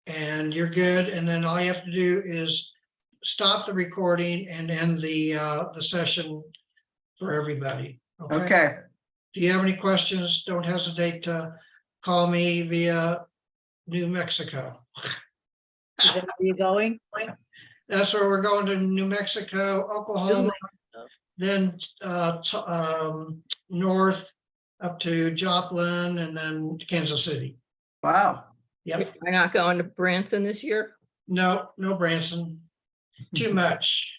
and you're good. And then all you have to do is stop the recording and end the session for everybody. Okay. If you have any questions, don't hesitate to call me via New Mexico. Is that where you're going? That's where we're going, to New Mexico, Oklahoma, then north up to Joplin, and then Kansas City. Wow. Yep. We're not going to Branson this year? No Branson. Too much.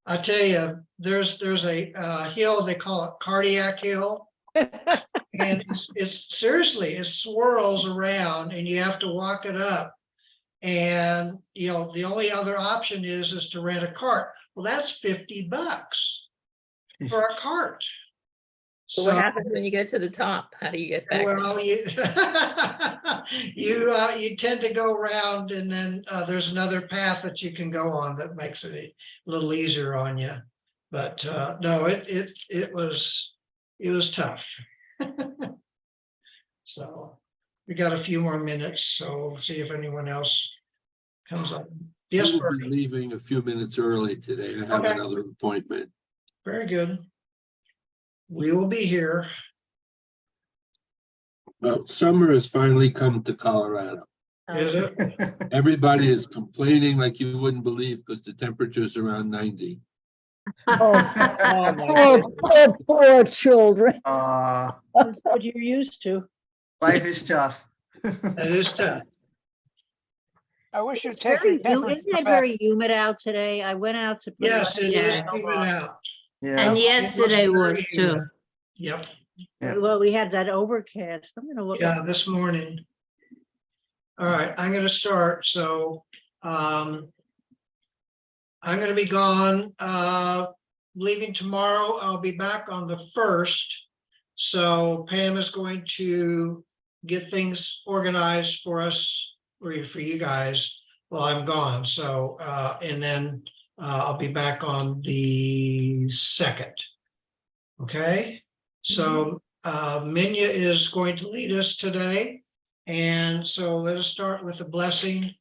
I tell you, there's a hill, they call it Cardiac Hill. And it's seriously, it swirls around and you have to walk it up. And, you know, the only other option is to rent a cart. Well, that's $50 for a cart. So what happens when you get to the top? How do you get back? Well, you you tend to go around, and then there's another path that you can go on that makes it a little easier on you. But no, it was tough. So we got a few more minutes, so we'll see if anyone else comes up. Yes, I will be Bernie. leaving a few minutes early today. I have Okay. another appointment. Very good. We will be here. Well, summer has finally come to Colorado. Is it? Everybody is complaining like you wouldn't believe because the temperature's around 90. Poor children. Uh, That's what you're used to. life is tough. It is tough. I wish you'd It's take very me down. Isn't it very humid out today? I went out to. put Yes, it is Yes. moving out. Yeah. And yesterday was Very too. humid. Yep, Yeah. Well, we had that overcast. I'm gonna look. yeah, at this morning. All right, I'm gonna start, so, I'm gonna be gone, leaving tomorrow. I'll be back on the 1st. So Pam is going to get things organized for us, or for you guys, while I'm gone, so, and then, I'll be back on the 2nd. Okay, so Minya is going to lead us today. And so let us start with a blessing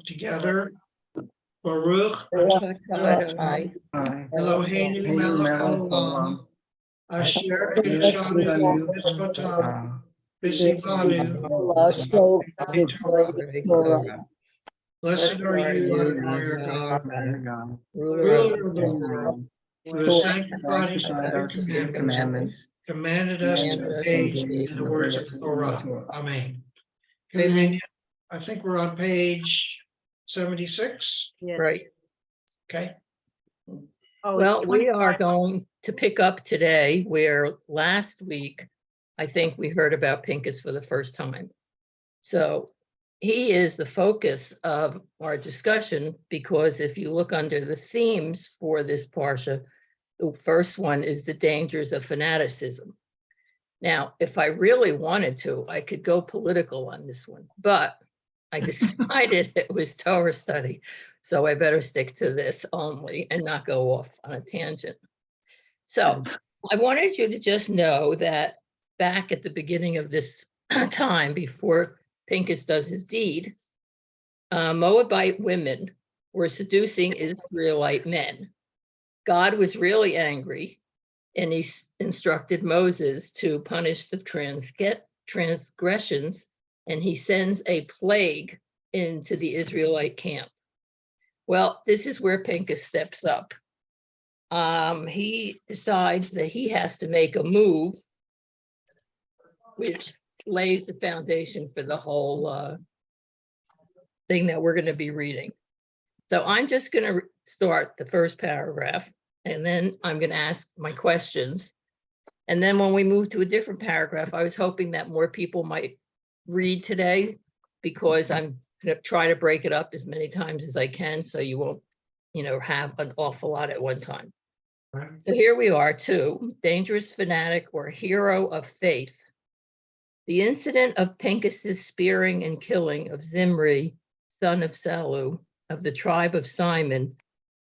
together. Baruch Adonai, Eloheinu melech haolam, asher kirshanu mitzvotav v'tzivanu. Blessed are you, Lord our God, ruler of ruler of the world, who has sanctified us with your commandments, commanded us to engage in the words of Torah. Amen. Okay, Minya, I think we're on page 76. Yes. right. Okay, Oh, Well, it's we are 25. going to pick up today where last week, I think we heard about Pincus for the first time. So he is the focus of our discussion, because if you look under the themes for this parsha, the first one is the dangers of fanaticism. Now, if I really wanted to, I could go political on this one, but I decided it was Torah study. So I better stick to this only and not go off on a tangent. So I wanted you to just know that back at the beginning of this time, before Pincus does his deed, Moabite women were seducing Israelite men. God was really angry, and he instructed Moses to punish the transgressions, and he sends a plague into the Israelite camp. Well, this is where Pincus steps up. He decides that he has to make a move, which lays the foundation for the whole thing that we're going to be reading. So I'm just going to start the first paragraph, and then I'm going to ask my questions. And then when we move to a different paragraph, I was hoping that more people might read today, because I'm going to try to break it up as many times as I can, so you won't, have an awful lot at one time. right. So here we are, too, dangerous fanatic or hero of faith. The incident of Pincus's spearing and killing of Zimri, son of Salu, of the tribe of Simon,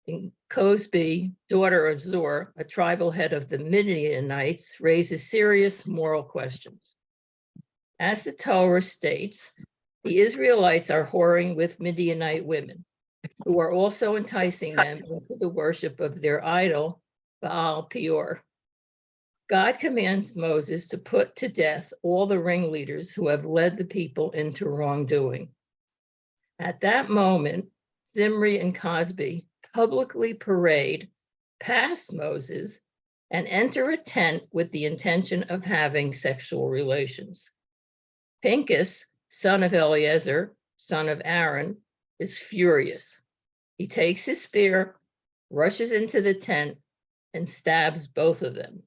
and Cosbi, daughter of Zur, a tribal head of the Midianites, raises serious moral questions. As the Torah states, The Israelites are whoring with Midianite women, who are also enticing them into the worship of their idol, Baal Peor. God commands Moses to put to death all the ringleaders who have led the people into wrongdoing. At that moment, Zimri and Cosby publicly parade past Moses and enter a tent with the intention of having sexual relations. Pincus, son of Eleazar, son of Aaron, is furious. He takes his spear, rushes into the tent, and stabs both of them.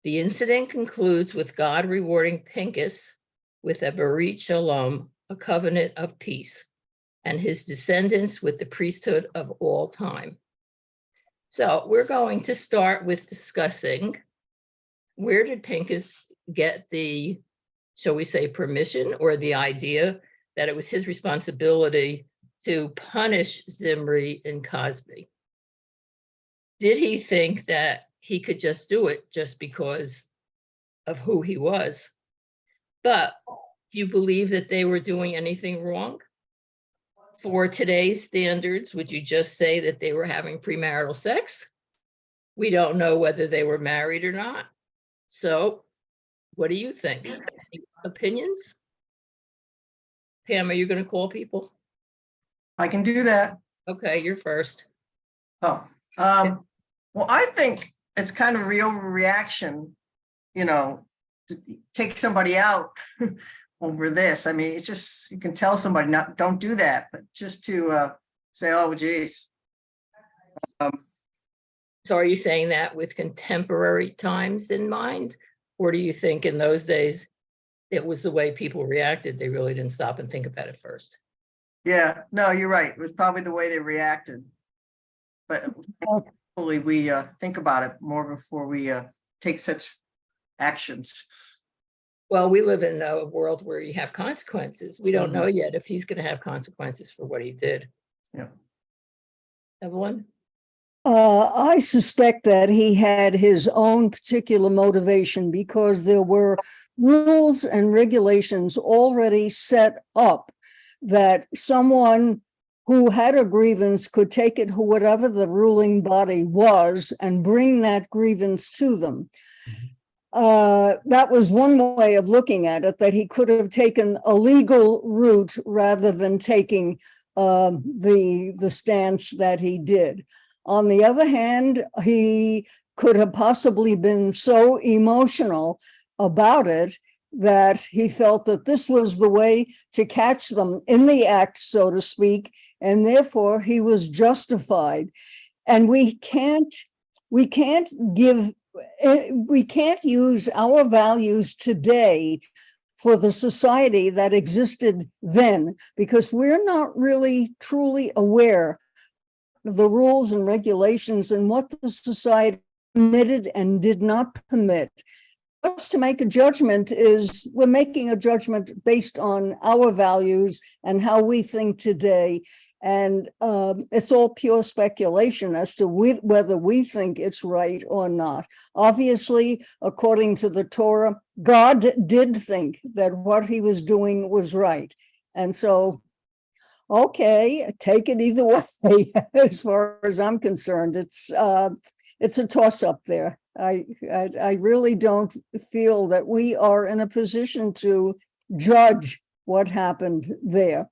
The incident concludes with God rewarding Pincus with a Berit Shalom, a covenant of peace, and his descendants with the priesthood of all time. So we're going to start with discussing, where did Pincus get the, shall we say, permission or the idea that it was his responsibility to punish Zimri and Cosby? Did he think that he could just do it just because of who he was? But do you believe that they were doing anything wrong? For today's standards, would you just say that they were having premarital sex? We don't know whether they were married or not. So what do you think? Any opinions? Pam, are you going to call people? I can do that. Okay, you're first. Oh, well, I think it's kind of a overreaction, to take somebody out over this. I mean, it's just, you can tell somebody don't do that, but just to say, oh, geez. So are you saying that with contemporary times in mind? Or do you think in those days it was the way people reacted? They really didn't stop and think about it first. Yeah, no, you're right. It was probably the way they reacted. But hopefully we think about it more before we take such actions. Well, we live in a world where you have consequences. We don't know yet if he's going to have consequences for what he did. Yeah. Evelyn? I suspect that he had his own particular motivation because there were rules and regulations already set up that someone who had a grievance could take it to whatever the ruling body was and bring that grievance to them. That was one way of looking at it, that he could have taken a legal route rather than taking the stance that he did. On the other hand, he could have possibly been so emotional about it that he felt that this was the way to catch them in the act, so to speak, and therefore he was justified. And we can't use our values today for the society that existed then, because we're not really truly aware of the rules and regulations and what the society permitted and did not permit. For us to make a judgment we're making a judgment based on our values and how we think today. And it's all pure speculation as to whether we think it's right or not. Obviously, according to the Torah, God did think that what he was doing was right. And so, okay, take it either way. As far as I'm concerned, it's a toss-up there. I really don't feel that we are in a position to judge what happened there.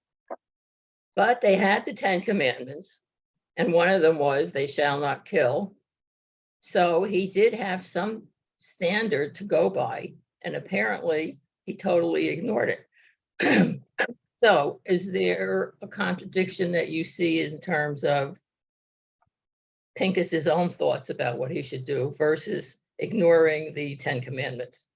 But they had the 10 commandments, and one of them was they shall not kill. So he did have some standard to go by, and apparently he totally ignored it. So is there a contradiction that you see in terms of Pincus's own thoughts about what he should do versus ignoring the 10 commandments?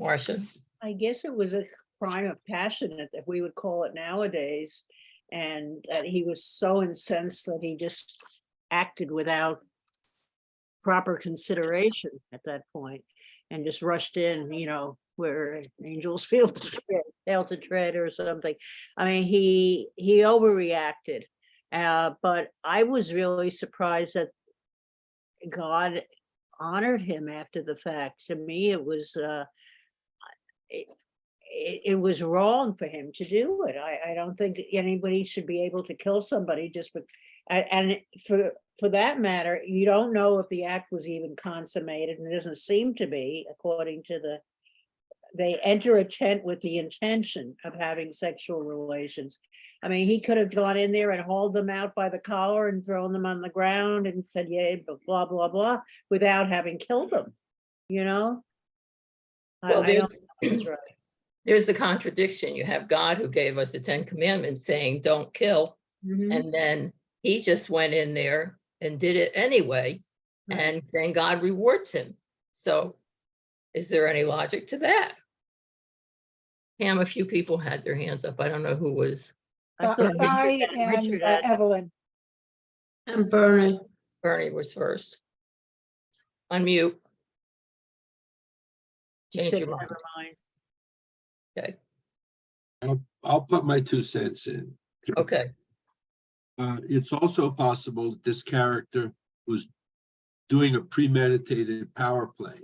Marcia? I guess it was a crime of passion that we would call it nowadays, and that he was so incensed that he just acted without proper consideration at that point and just rushed in, where angels fail to tread or something. I mean, he overreacted, but I was really surprised that God honored him after the fact. To me, it was it was wrong for him to do it. I don't think anybody should be able to kill somebody just with, and for that matter, you don't know if the act was even consummated, and it doesn't seem to be, according to they enter a tent with the intention of having sexual relations. I mean, he could have gone in there and hauled them out by the collar and thrown them on the ground and said, yeah, blah, blah, blah, without having killed them, you know? Well, I don't think that's right. there's the contradiction. You have God who gave us the 10 Commandments saying, don't kill. Mhm. And then he just went in there and did it anyway. Right. And then God rewards him. So is there any logic to that? Pam, a few people had their hands up. I don't know who was. I thought I and Richard had- Evelyn. And Bernie. Bernie was first. Unmute. he Change said, your mind. never mind. Okay, I'll put my 2 cents in. okay. It's also possible that this character was doing a premeditated power play.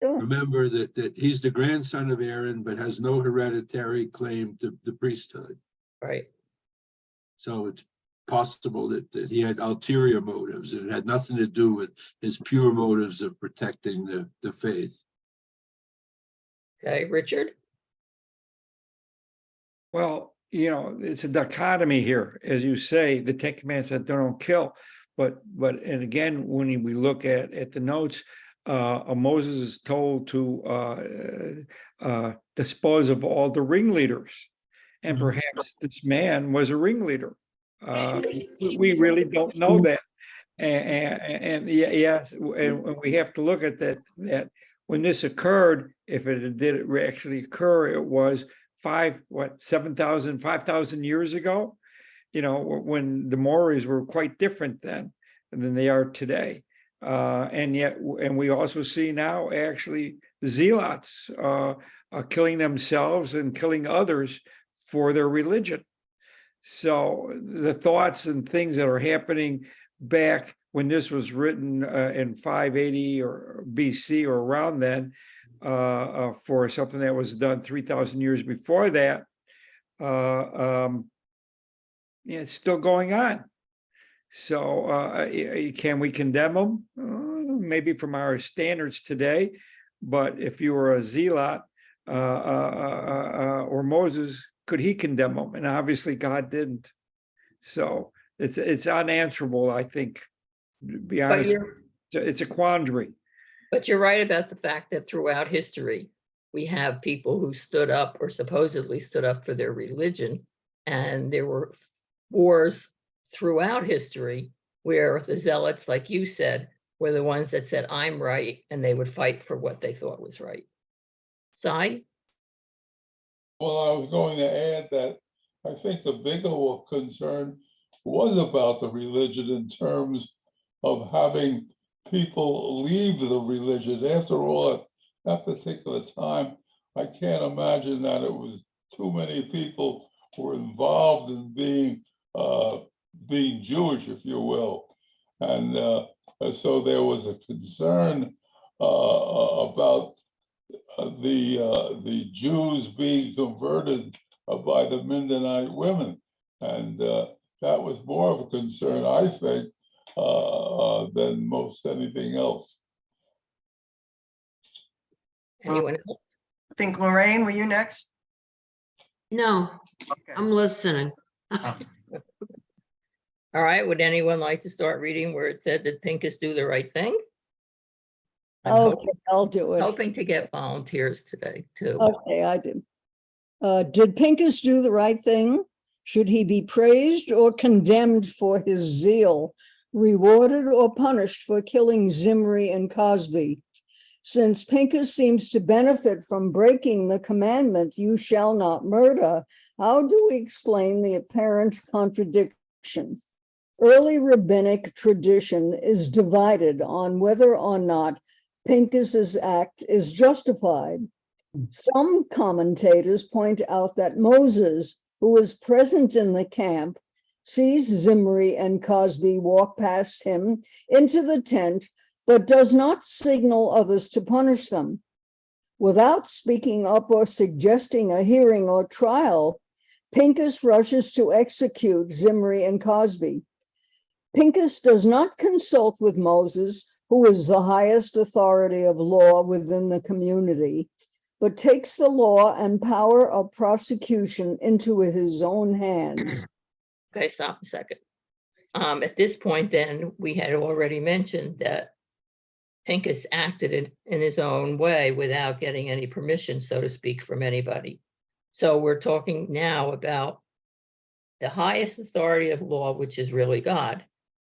Sure. Remember that he's the grandson of Aaron, but has no hereditary claim to the priesthood. Right. So it's possible that he had ulterior motives. It had nothing to do with his pure motives of protecting the faith. Okay, Richard? Well, it's a dichotomy here, as you say, the 10 Commandments that don't kill. But and again, when we look at the notes, Moses is told to dispose of all the ringleaders, and perhaps this man was a ringleader. We really don't know that, and yes, and we have to look at that when this occurred. If it did actually occur, it was 5,000 years ago, when the Mauries were quite different then than they are today. And we also see now actually zealots killing themselves and killing others for their religion. So the thoughts and things that are happening back when this was written in 580 or BC or around then, for something that was done 3,000 years before that, it's still going on. So can we condemn them? Maybe from our standards today, but if you were a zealot or Moses, could he condemn them? And obviously God didn't. So it's unanswerable, I think, to be honest. It's a quandary. But you're right about the fact that throughout history, we have people who stood up or supposedly stood up for their religion. And there were wars throughout history where the zealots, like you said, were the ones that said, I'm right, and they would fight for what they thought was right. Cy? Well, I was going to add that I think the bigger concern was about the religion in terms of having people leave the religion. After all, at that particular time, I can't imagine that it was too many people who were involved in being Jewish, if you will. And so there was a concern about the Jews being converted by the Mennonite women. And that was more of a concern, I think, than most anything else. Anyone else? I think Lorraine, were you next? No, Okay. I'm listening. All right, would anyone like to start reading where it said that Pincus do the right thing? I'm Okay, I'll do it. hoping to get volunteers today too. Okay, I did. Did Pincus do the right thing? Should he be praised or condemned for his zeal, rewarded or punished for killing Zimri and Cosby? Since Pincus seems to benefit from breaking the commandment, you shall not murder, how do we explain the apparent contradiction? Early rabbinic tradition is divided on whether or not Pincus's act is justified. Some commentators point out that Moses, who was present in the camp, sees Zimri and Cosby walk past him into the tent, but does not signal others to punish them. Without speaking up or suggesting a hearing or trial, Pincus rushes to execute Zimri and Cosby. Pincus does not consult with Moses, who is the highest authority of law within the community, but takes the law and power of prosecution into his own hands. Okay, stop a second. At this point, then, we had already mentioned that Pincus acted in his own way without getting any permission, so to speak, from anybody. So we're talking now about the highest authority of law, which is really God,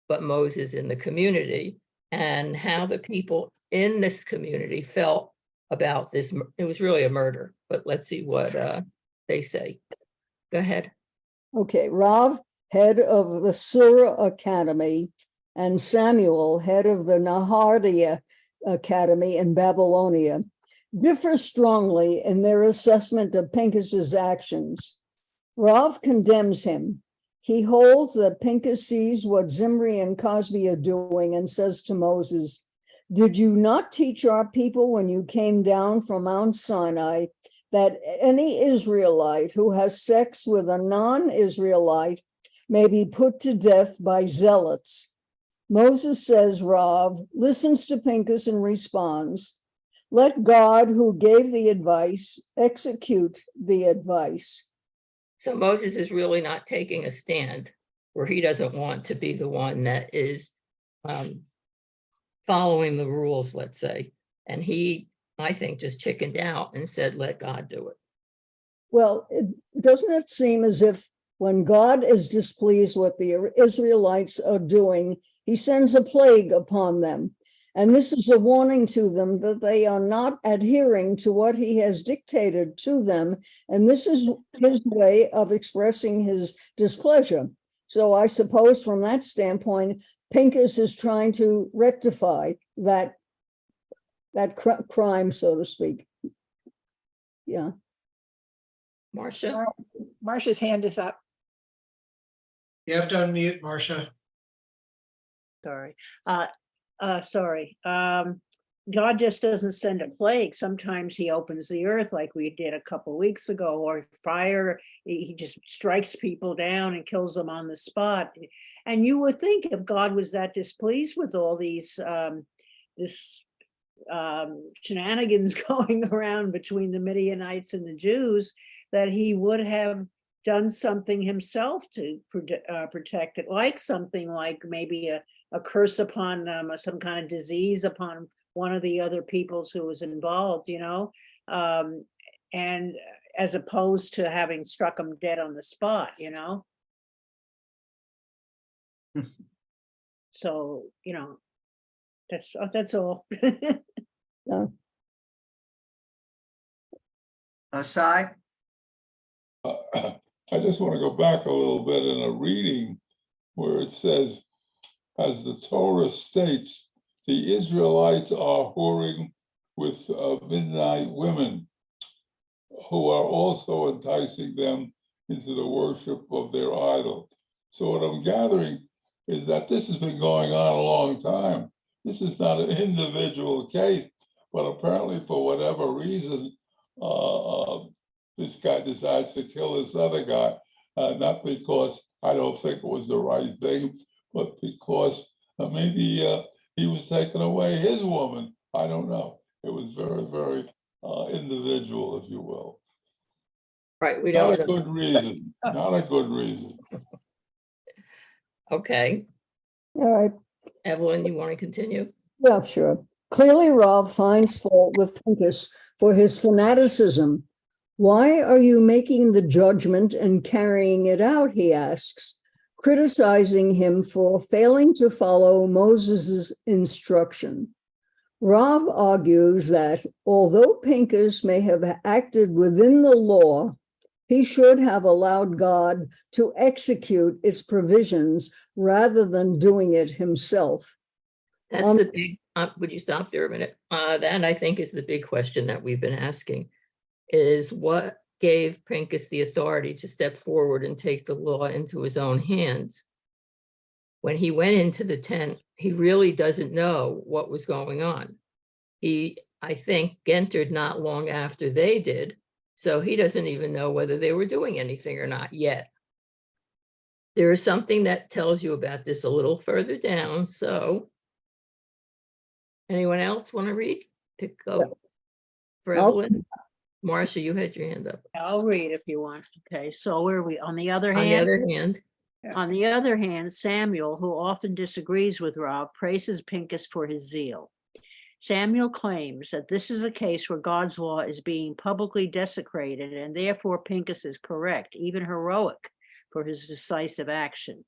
but Moses in the community, and how the people in this community felt about this. It was really a murder, but let's see what they say. Go ahead. Okay, Rav, head of the Surah Academy, and Samuel, head of the Nahardia Academy in Babylonia, differ strongly in their assessment of Pincus's actions. Rav condemns him. He holds that Pincus sees what Zimri and Cosby are doing and says to Moses, "Did you not teach our people when you came down from Mount Sinai that any Israelite who has sex with a non-Israelite may be put to death by zealots?" Moses says Rav listens to Pincus and responds, "Let God who gave the advice execute the advice." So Moses is really not taking a stand where he doesn't want to be the one that is following the rules, let's say. And he, I think, just chickened out and said, let God do it. Well, doesn't it seem as if when God is displeased with the Israelites are doing, he sends a plague upon them? And this is a warning to them that they are not adhering to what he has dictated to them. And this is his way of expressing his displeasure. So I suppose from that standpoint, Pincus is trying to rectify that crime, so to speak. Yeah. Marcia? Marcia's hand is up. You have to unmute, Marcia. Sorry. Sorry. God just doesn't send a plague. Sometimes he opens the earth like we did a couple weeks ago, or fire. He just strikes people down and kills them on the spot. And you would think if God was that displeased with all these shenanigans going around between the Midianites and the Jews, that he would have done something himself to protect it, like something like maybe a curse upon them, or some kind of disease upon one of the other peoples who was involved, you know, and as opposed to having struck them dead on the spot, you know. So, you know, that's all. Yeah. Si? I just want to go back a little bit in a reading where it says, as the Torah states, the Israelites are whoring with midnight women who are also enticing them into the worship of their idol. So what I'm gathering is that this has been going on a long time. This is not an individual case, but apparently for whatever reason, this guy decides to kill this other guy, not because I don't think it was the right thing, but because maybe he was taking away his woman. I don't know. It was very, very individual, if you will. Right, we Not don't a know. good reason, not a good reason. Okay, All right. Evelyn, you want to continue? Yeah, sure. Clearly, Rob finds fault with Pincus for his fanaticism. Why are you making the judgment and carrying it out, he asks, criticizing him for failing to follow Moses's instruction. Rav argues that although Pincus may have acted within the law, he should have allowed God to execute its provisions rather than doing it himself. That's the big, would you stop there a minute? That I think is the big question that we've been asking, is what gave Pincus the authority to step forward and take the law into his own hands? When he went into the tent, he really doesn't know what was going on. He I think, entered not long after they did. So he doesn't even know whether they were doing anything or not yet. There is something that tells you about this a little further down. So anyone else want to read? Go for I'll- Evelyn. Marcia, you had your hand up. I'll read if you want. Okay, so where are we? On the other On the hand, other hand, Samuel, who often disagrees with Rob, praises Pincus for his zeal. Samuel claims that this is a case where God's law is being publicly desecrated, and therefore Pincus is correct, even heroic, for his decisive action.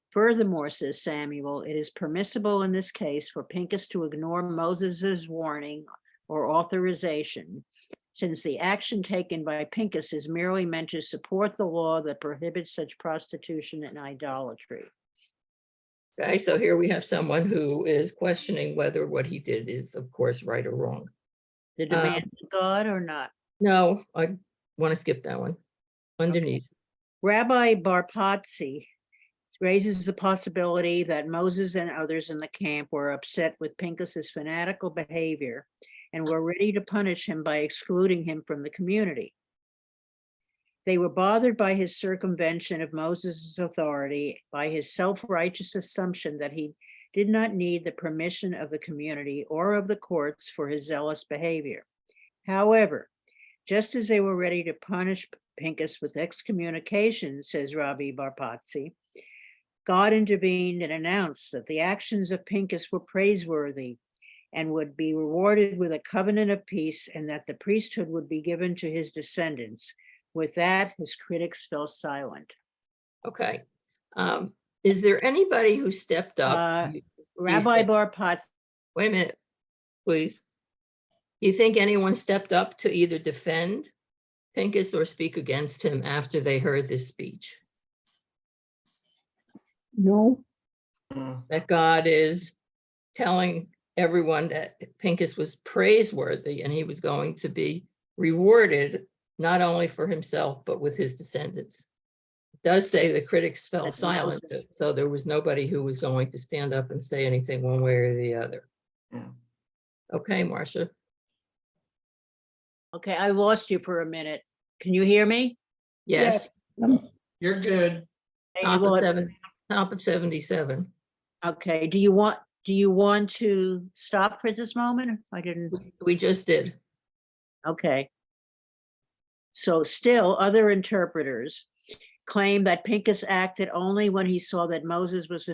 Furthermore, says Samuel, it is permissible in this case for Pincus to ignore Moses's warning or authorization, since the action taken by Pincus is merely meant to support the law that prohibits such prostitution and idolatry. okay, so here we have someone who is questioning whether what he did is, of course, right or wrong. The demand of God or not? No, I want to skip that one. Underneath. Rabbi Barpatzi raises the possibility that Moses and others in the camp were upset with Pincus's fanatical behavior and were ready to punish him by excluding him from the community. They were bothered by his circumvention of Moses' authority, by his self-righteous assumption that he did not need the permission of the community or of the courts for his zealous behavior. However, just as they were ready to punish Pincus with excommunication, says Rabbi Barpatzi, God intervened and announced that the actions of Pincus were praiseworthy and would be rewarded with a covenant of peace, and that the priesthood would be given to his descendants. With that, his critics fell silent. Okay. Is there anybody who stepped up? Rabbi Barpatzi, Wait a minute, please. You think anyone stepped up to either defend Pincus or speak against him after they heard this speech? No, That God is telling everyone that Pincus was praiseworthy and he was going to be rewarded not only for himself, but with his descendants. It does say the critics fell silent, so there was nobody who was going to stand up and say anything one way or the other. Yeah. Okay, Marcia. okay, I lost you for a minute. Can you hear me? Yes, You're good. top of 77. Okay, do you want to stop for this moment? I didn't. We just did. Okay. So still, other interpreters claim that Pincus acted only when he saw that Moses was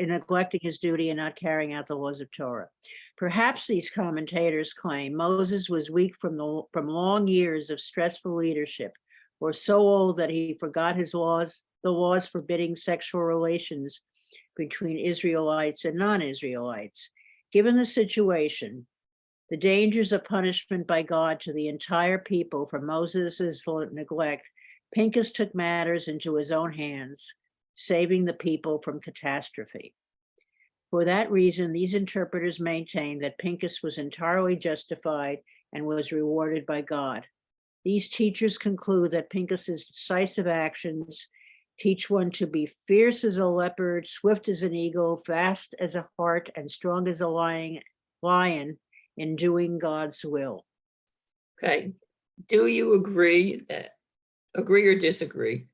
neglecting his duty and not carrying out the laws of Torah. Perhaps these commentators claim Moses was weak from long years of stressful leadership, or so old that he forgot his laws, the laws forbidding sexual relations between Israelites and non-Israelites. Given the situation, the dangers of punishment by God to the entire people for Moses' neglect, Pincus took matters into his own hands, saving the people from catastrophe. For that reason, these interpreters maintain that Pincus was entirely justified and was rewarded by God. These teachers conclude that Pincus's decisive actions teach one to be fierce as a leopard, swift as an eagle, fast as a hart, and strong as a lion in doing God's will. Okay. Do you agree or disagree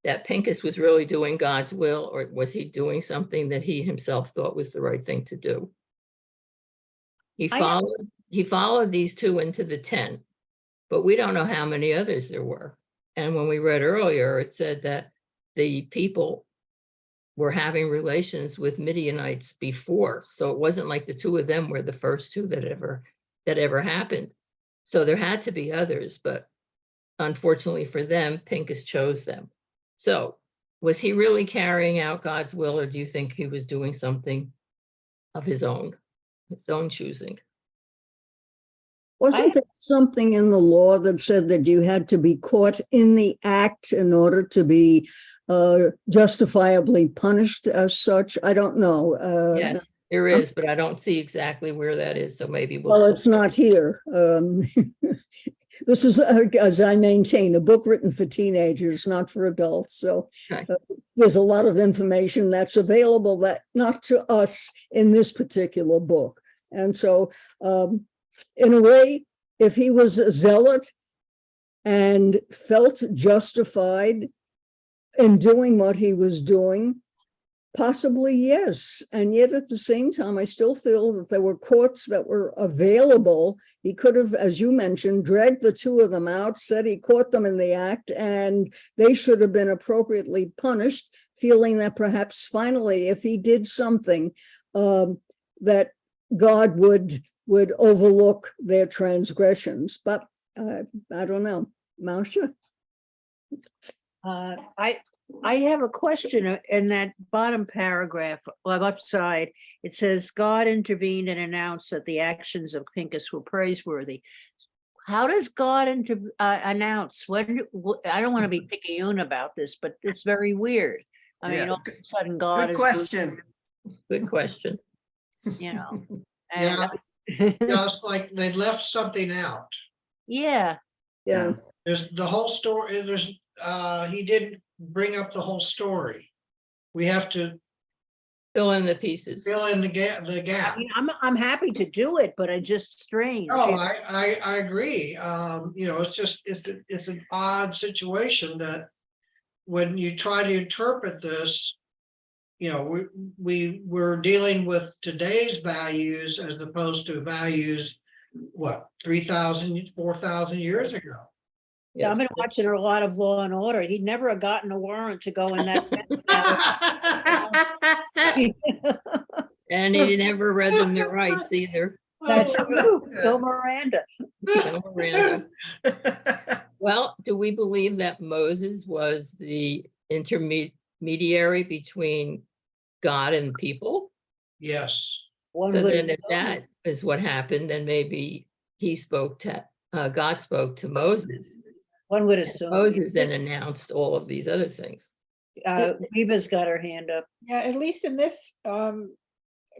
that Pincus was really doing God's will, or was he doing something that he himself thought was the right thing to do? He followed these two into the tent, but we don't know how many others there were. And when we read earlier, it said that the people were having relations with Midianites before. So it wasn't like the two of them were the first two that ever happened. So there had to be others, but unfortunately for them, Pincus chose them. So was he really carrying out God's will, or do you think he was doing something of his own choosing? wasn't there something in the law that said that you had to be caught in the act in order to be justifiably punished as such? I don't know. Yes, there is, but I don't see exactly where that is. So maybe Well, it's not here. This is, as I maintain, a book written for teenagers, not for adults. So Okay. There's a lot of information that's available that not to us in this particular book. And so, in a way, if he was a zealot and felt justified in doing what he was doing, possibly yes. And yet at the same time, I still feel that there were courts that were available. He could have, as you mentioned, dragged the two of them out, said he caught them in the act, and they should have been appropriately punished, feeling that perhaps finally, if he did something, that God would overlook their transgressions. But I don't know. Marcia? I have a question in that bottom paragraph, left side. It says, God intervened and announced that the actions of Pincus were praiseworthy. How does God announce? I don't want to be picayune about this, but it's very weird. I mean, Yeah. all of a sudden God Good is, question. Good question. you know. Yeah. And, It's like they left something out. yeah, Yeah. There's the whole story, he didn't bring up the whole story. We have to Fill in the pieces. fill in the gap. I mean, I'm happy to do it, but it's just strange. Oh, I agree. It's an odd situation that when you try to interpret this, we're dealing with today's values as opposed to values, 3,000, 4,000 years ago. Yeah, I've been Yes. watching a lot of Law and Order. He'd never have gotten a warrant to go in that. And he never read them their rights either. That's Oh, true. Bill Miranda. No, Miranda. Well, do we believe that Moses was the intermediary between God and people? Yes. One So would then if assume. that is what happened, then maybe God spoke to Moses. One would And assume. Moses then announced all of these other things. Reva's got her hand up. Yeah, at least in this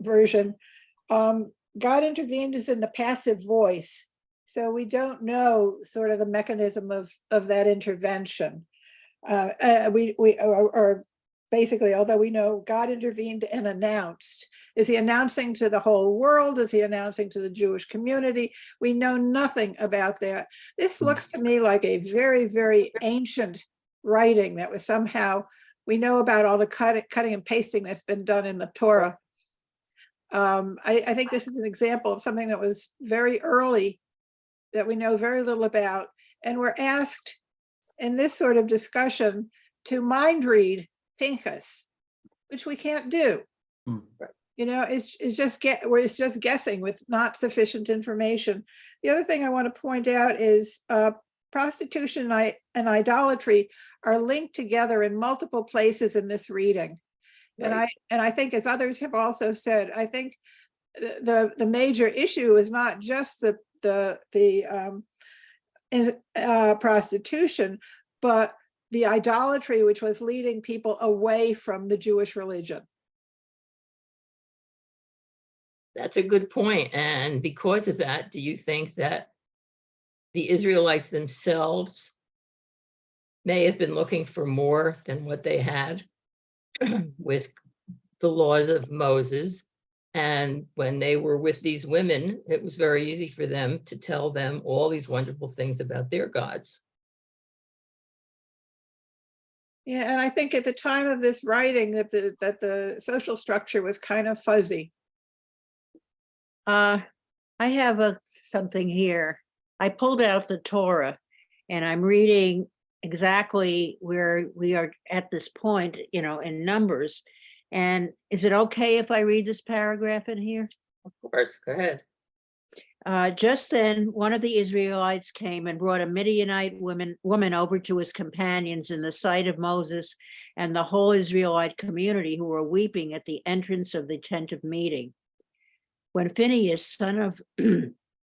version, God intervened is in the passive voice. So we don't know sort of the mechanism of that intervention. Or basically, although we know God intervened and announced, is he announcing to the whole world? Is he announcing to the Jewish community? We know nothing about that. This looks to me like a very, very ancient writing that was somehow, we know about all the cutting and pasting that's been done in the Torah. I think this is an example of something that was very early that we know very little about. And we're asked in this sort of discussion to mind read Pinchas, which we can't do. It's just guessing with not sufficient information. The other thing I want to point out is prostitution and idolatry are linked together in multiple places in this reading. Right. And I think, as others have also said, I think the major issue is not just the prostitution, but the idolatry which was leading people away from the Jewish religion. That's a good point. And because of that, do you think that the Israelites themselves may have been looking for more than what they had with the laws of Moses? And when they were with these women, it was very easy for them to tell them all these wonderful things about their gods. Yeah, and I think at the time of this writing that the social structure was kind of fuzzy. I have something here. I pulled out the Torah and I'm reading exactly where we are at this point, in Numbers. And is it okay if I read this paragraph in here? Of course, go ahead. Just then, one of the Israelites came and brought a Midianite woman over to his companions in the sight of Moses and the whole Israelite community, who were weeping at the entrance of the tent of meeting. When Phinehas, son of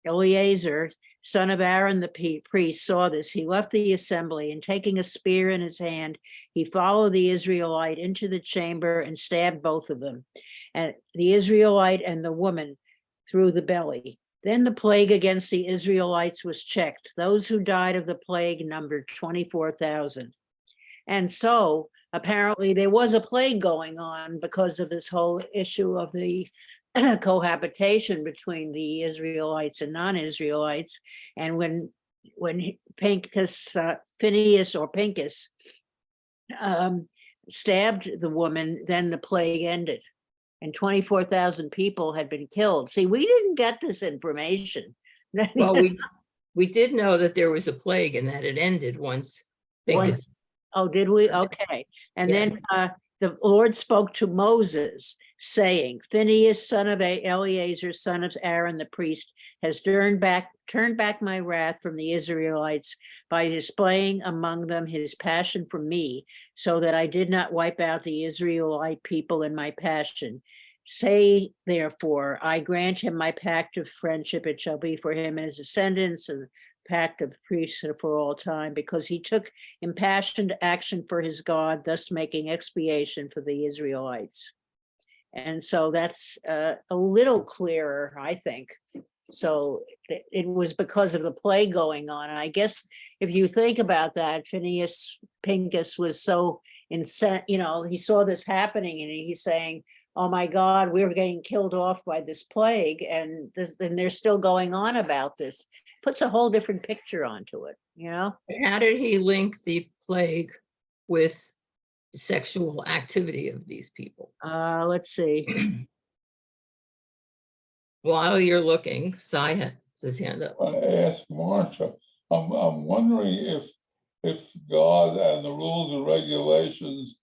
Eleazar, son of Aaron the priest, saw this, he left the assembly, and taking a spear in his hand, he followed the Israelite into the chamber and stabbed both of them, and the Israelite and the woman through the belly. Then the plague against the Israelites was checked. Those who died of the plague numbered 24,000. And so apparently there was a plague going on because of this whole issue of the cohabitation between the Israelites and non-Israelites. And when Pincus, Phineas or Pincus stabbed the woman, then the plague ended. And 24,000 people had been killed. See, we didn't get this information. Well, we did know that there was a plague and that it ended once. Pincus. Oh, did we? Okay. And Yes. then the Lord spoke to Moses, saying, Phineas, son of Eleazar, son of Aaron the priest, has turned back my wrath from the Israelites by displaying among them his passion for me, so that I did not wipe out the Israelite people in my passion. Say, therefore, I grant him my pact of friendship. It shall be for him and his descendants, and pact of priesthood for all time, because he took impassioned action for his God, thus making expiation for the Israelites. And so that's a little clearer, I think. So it was because of the plague going on. And I guess if you think about that, Pincus was so incensed, he saw this happening and he's saying, oh my God, we're getting killed off by this plague, and they're still going on about this. Puts a whole different picture onto it, How did he link the plague with the sexual activity of these people? Let's see. While you're looking, Cy has his hand up. I asked Marcia, I'm wondering if God and the rules and regulations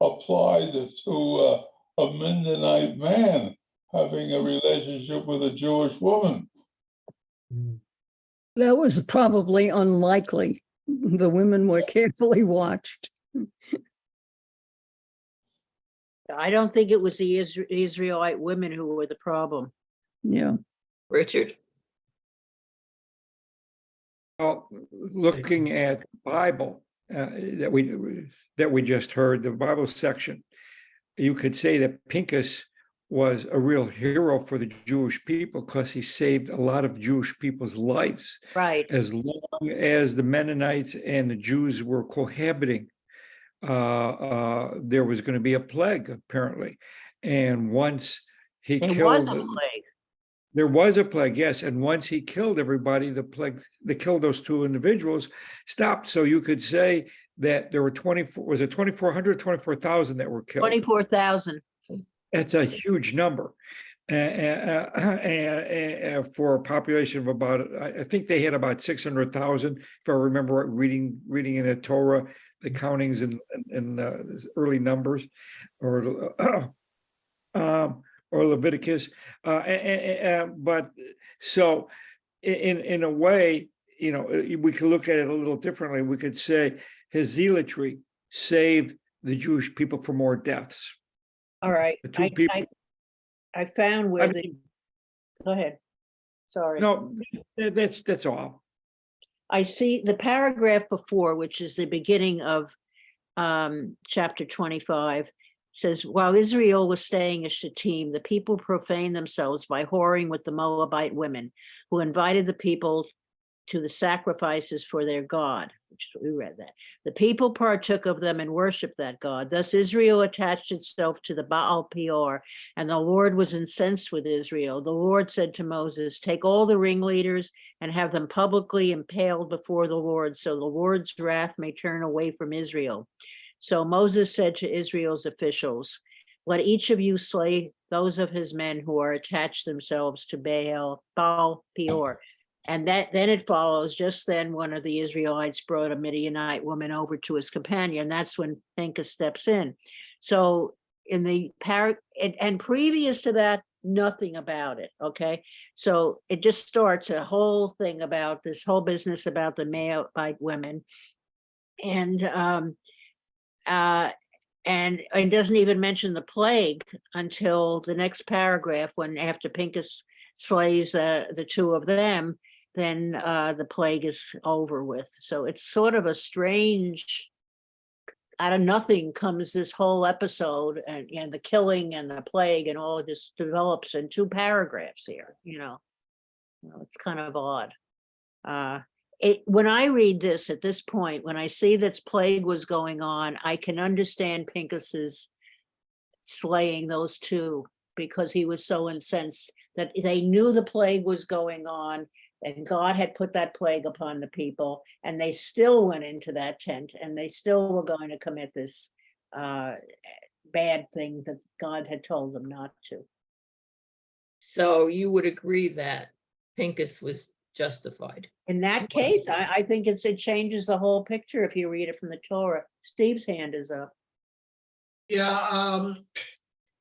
applied to a Mennonite man having a relationship with a Jewish woman. That was probably unlikely. The women were carefully watched. I don't think it was the Israelite women who were the problem. Yeah. Richard? Well, looking at the Bible that we just heard, the Bible section, you could say that Pincus was a real hero for the Jewish people because he saved a lot of Jewish people's lives. Right. As long as the Mennonites and the Jews were cohabiting, there was going to be a plague, apparently. And once he There killed, was a plague. there was a plague, yes. And once he killed everybody, the plague that killed those two individuals stopped. So you could say that there were 2,400, 24,000 that were killed. 24,000. That's a huge number. For a population of about, I think they had about 600,000, if I remember reading in the Torah, the countings and early numbers, or Leviticus. But so in a way, we could look at it a little differently. We could say his zealotry saved the Jewish people from more deaths. All right. The two people. I found where I the, mean, go ahead. Sorry. no, that's all. I see the paragraph before, which is the beginning of chapter 25, says, while Israel was staying at Shittim, the people profaned themselves by whoring with the Moabite women, who invited the people to the sacrifices for their God, which we read that. The people partook of them and worshiped that God. Thus Israel attached itself to the Baal Peor, and the Lord was incensed with Israel. The Lord said to Moses, take all the ringleaders and have them publicly impaled before the Lord, so the Lord's wrath may turn away from Israel. So Moses said to Israel's officials, let each of you slay those of his men who are attached themselves to Baal Peor. And then it follows, just then one of the Israelites brought a Midianite woman over to his companion. That's when Pincus steps in. So in the and previous to that, nothing about it. Okay. So it just starts a whole thing about this whole business about the Moabite women. And it doesn't even mention the plague until the next paragraph, when after Pincus slays the two of them, then the plague is over with. So it's sort of a strange, out of nothing comes this whole episode, and the killing and the plague and all just develops in 2 paragraphs here. It's kind of odd. When I read this at this point, when I see this plague was going on, I can understand Pincus's slaying those two because he was so incensed that they knew the plague was going on and God had put that plague upon the people, and they still went into that tent and they still were going to commit this bad thing that God had told them not to. So you would agree that Pincus was justified? In that case, I think it changes the whole picture if you read it from the Torah. Steve's hand is up. Yeah,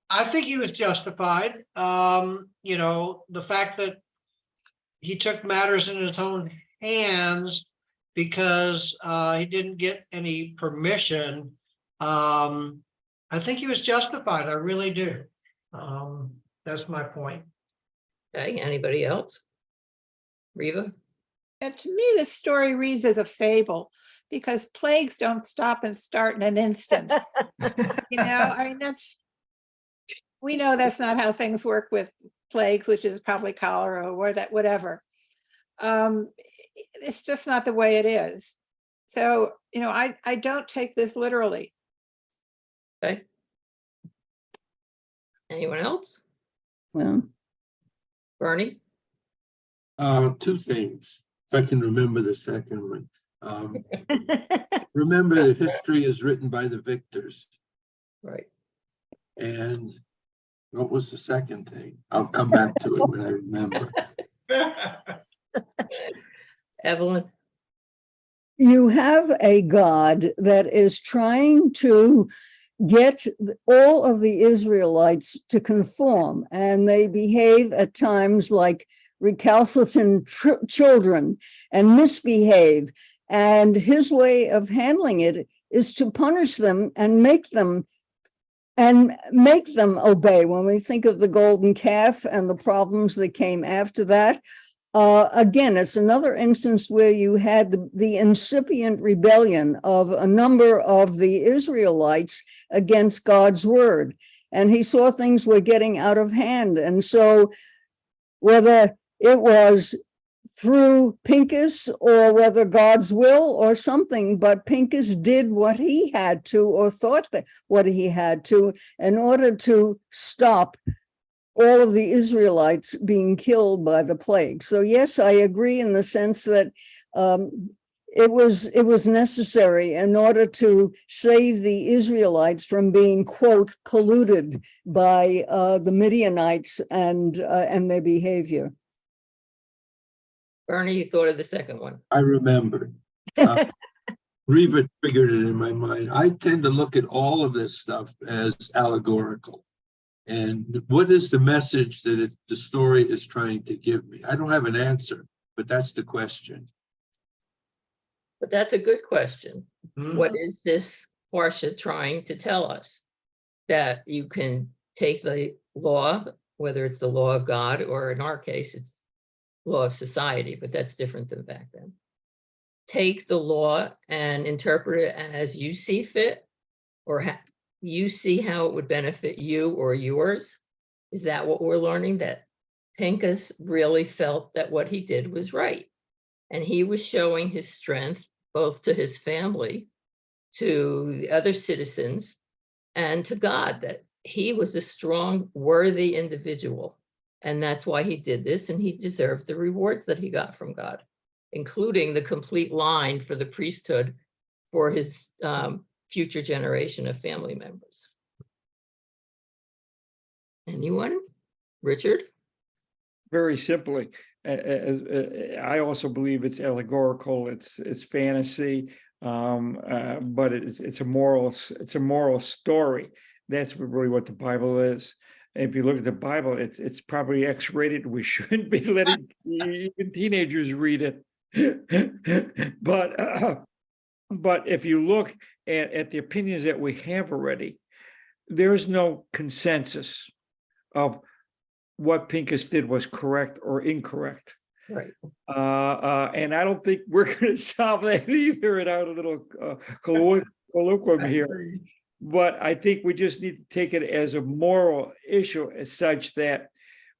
I think he was justified. You know, the fact that he took matters in his own hands because he didn't get any permission. I think he was justified. I really do. That's my point. Okay, anybody else? Reva? And to me, this story reads as a fable because plagues don't stop and start in an instant. You know, I mean, we know that's not how things work with plagues, which is probably cholera or that, whatever. It's just not the way it is. So, you know, I don't take this literally. Okay. Anyone else? Well, Bernie? Two things, if I can remember the second one. Remember, that history is written by the victors. Right. And what was the second thing? I'll come back to it when I remember. Evelyn? you have a God that is trying to get all of the Israelites to conform, and they behave at times like recalcitrant children and misbehave. And his way of handling it is to punish them and make them obey. When we think of the golden calf and the problems that came after that, again, it's another instance where you had the incipient rebellion of a number of the Israelites against God's word. And he saw things were getting out of hand. And so whether it was through Pincus or whether God's will or something, but Pincus did what he had to, or thought that what he had to, in order to stop all of the Israelites being killed by the plague. So yes, I agree in the sense that it was necessary in order to save the Israelites from being, quote, polluted by the Midianites and their behavior. Bernie, you thought of the second one. I remember. Reva triggered it in my mind. I tend to look at all of this stuff as allegorical. And what is the message that the story is trying to give me? I don't have an answer, but that's the question. But that's a good question. Mhm. What is this Parsha trying to tell us? That you can take the law, whether it's the law of God, or in our case, it's law of society, but that's different than back then. Take the law and interpret it as you see fit, or you see how it would benefit you or yours. Is that what we're learning? That Pincus really felt that what he did was right. And he was showing his strength, both to his family, to the other citizens, and to God, that he was a strong, worthy individual. And that's why he did this, and he deserved the rewards that he got from God, including the complete line for the priesthood for his future generation of family members. Anyone? Richard? Very simply, I also believe it's allegorical. It's fantasy, but it's a moral story. That's really what the Bible is. If you look at the Bible, it's probably X-rated. We shouldn't be letting even teenagers read it. But if you look at the opinions that we have already, there's no consensus of what Pincus did was correct or incorrect. Right. And I don't think we're going to solve that either in our little colloquium here. But I think we just need to take it as a moral issue, as such that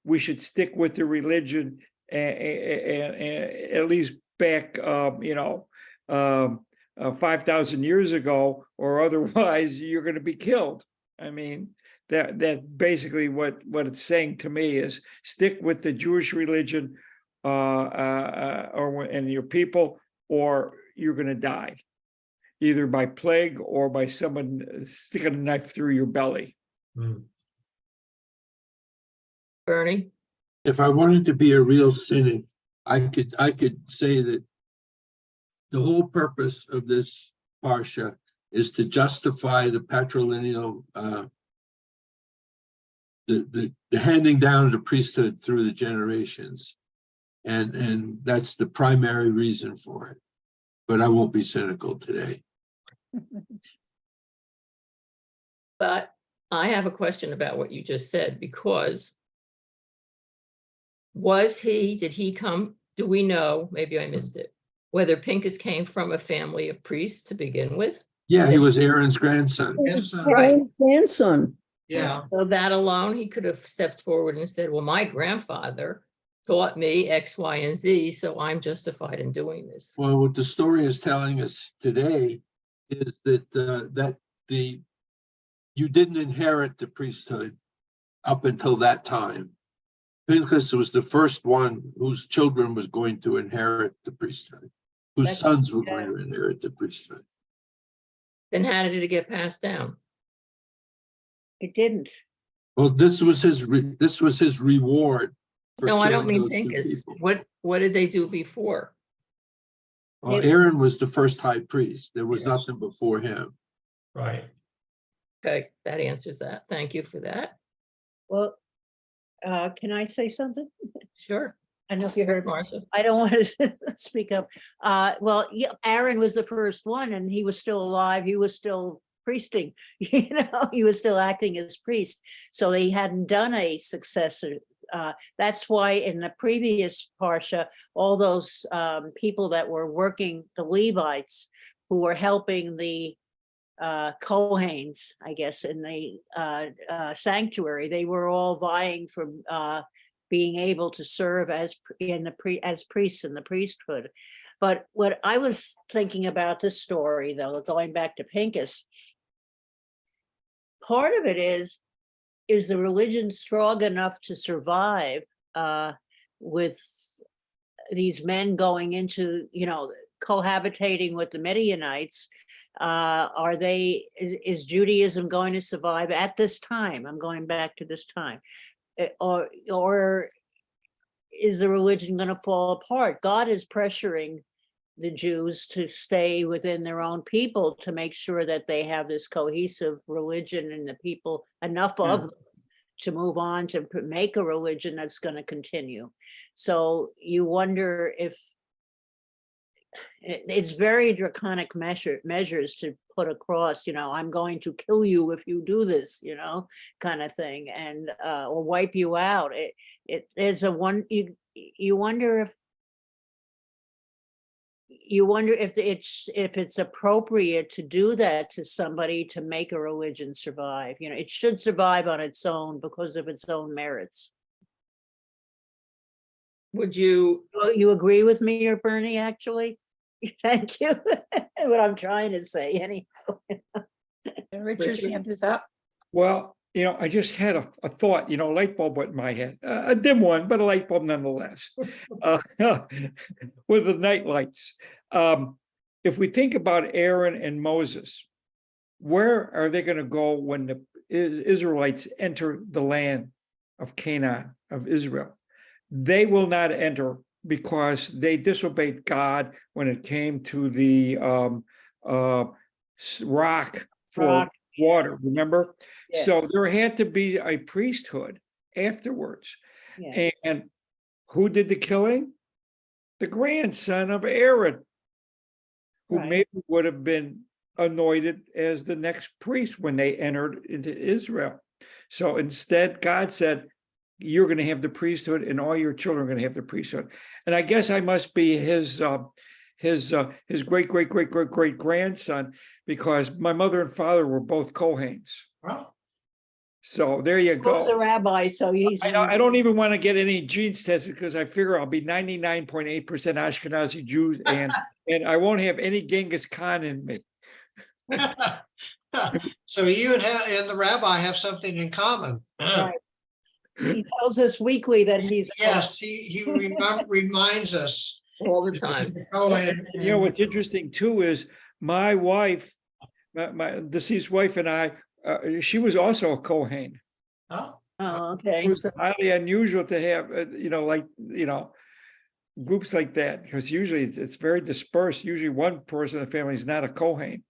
we should stick with the religion and at least back, 5,000 years ago, or otherwise you're going to be killed. I mean, That basically what it's saying to me is stick with the Jewish religion, and your people, or you're going to die, either by plague or by someone sticking a knife through your belly. Bernie? If I wanted to be a real cynic, I could say that the whole purpose of this parsha is to justify the patrilineal, the handing down of the priesthood through the generations. And that's the primary reason for it. But I won't be cynical today. But I have a question about what you just said, because did he come, do we know, maybe I missed it, whether Pincus came from a family of priests to begin with? Yeah, he was Aaron's grandson. Right. Grandson. Yeah, So that alone, he could have stepped forward and said, well, my grandfather taught me X, Y, and Z, so I'm justified in doing this. Well, what the story is telling us today is that you didn't inherit the priesthood up until that time. Pinchas was the first one whose children was going to inherit the priesthood, whose sons were going to inherit the priesthood. Then how did it get passed down? It didn't. Well, this was his reward. For No, I don't killing mean those two Pincus. people. What did they do before? Well, Aaron was the first high priest. There was Yes. nothing before him. right. Okay, that answers that. Thank you for that. Well, can I say something? Sure. I don't know if you heard me. Marcia. I don't want to speak up. Well, yeah, Aaron was the first one and he was still alive. He was still priesting, he was still acting as priest. So he hadn't done a successor. That's why in the previous Parsha, all those people that were working, the Levites, who were helping the Kohanes, I guess, in the sanctuary, they were all vying for being able to serve as priests in the priesthood. But what I was thinking about this story, though, going back to Pincus, part of it is the religion strong enough to survive with these men going into, cohabitating with the Midianites? Is Judaism going to survive at this time? I'm going back to this time. Or is the religion going to fall apart? God is pressuring the Jews to stay within their own people to make sure that they have this cohesive religion and the people, enough of them to move on to make a religion that's going to continue. So you wonder if it's very draconic measures to put across, I'm going to kill you if you do this, kind of thing, and or wipe you out. There's you wonder if it's appropriate to do that to somebody to make a religion survive. It should survive on its own because of its own merits. Would you? You agree with me, or Bernie? Actually, thank you. What I'm trying to say, anyhow. And Richard's hand is up. Well, I just had a thought, light bulb went in my head, a dim one, but a light bulb nonetheless, with the night lights. If we think about Aaron and Moses, where are they going to go when the Israelites enter the land of Canaan, of Israel? They will not enter because they disobeyed God when it came to the rock for water, remember? Yeah. So there had to be a priesthood afterwards. Yeah. And who did the killing? The grandson of Aaron, who Right. maybe would have been anointed as the next priest when they entered into Israel. So instead, God said, you're going to have the priesthood and all your children are going to have the priesthood. And I guess I must be his great grandson, because my mother and father were both Kohanes. Well, So there you He was a go. rabbi, so he's. I don't even want to get any genes tested because I figure I'll be 99.8% Ashkenazi Jews and I won't have any Genghis Khan in me. So you and the rabbi have something in common. Right. He tells us weekly that he's. a Yes, he reminds us. all the time. Go ahead. You know, what's interesting too is my wife, my deceased wife and I, she was also a Kohen. Oh, Oh, It okay. was highly unusual to have, groups like that, because usually it's very dispersed. Usually one person in the family is not a Kohen.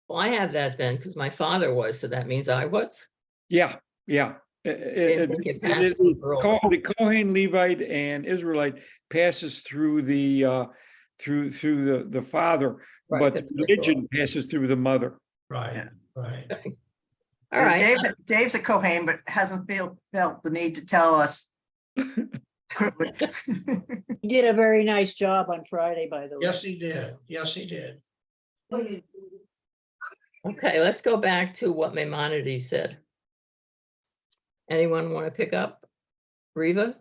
Well, I have that then, because my father was, so that means I was. Yeah, yeah. Same thing, it passed to the girls. The Kohen, Levite, and Israelite passes through the father, Right, but that's the what I thought. religion passes through the mother. right, Yeah. right. All right, Dave's a Kohen, but hasn't felt the need to tell us. He did a very nice job on Friday, by the way. Yes, he did. Yes, he did. okay, let's go back to what Maimonides said. Anyone want to pick up? Riva?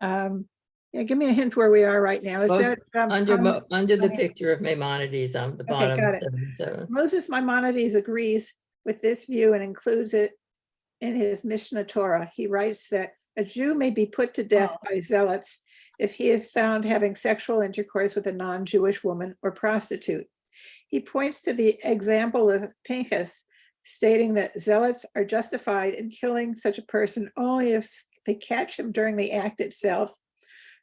Yeah, give me a hint where we are right now. Is Most- that? Under the okay. picture of Maimonides on the Okay, bottom. got it. 77. Moses Maimonides agrees with this view and includes it in his Mishnah Torah. He writes that a Jew may be put to death by zealots if he is found having sexual intercourse with a non-Jewish woman or prostitute. He points to the example of Pinchas, stating that zealots are justified in killing such a person only if they catch him during the act itself,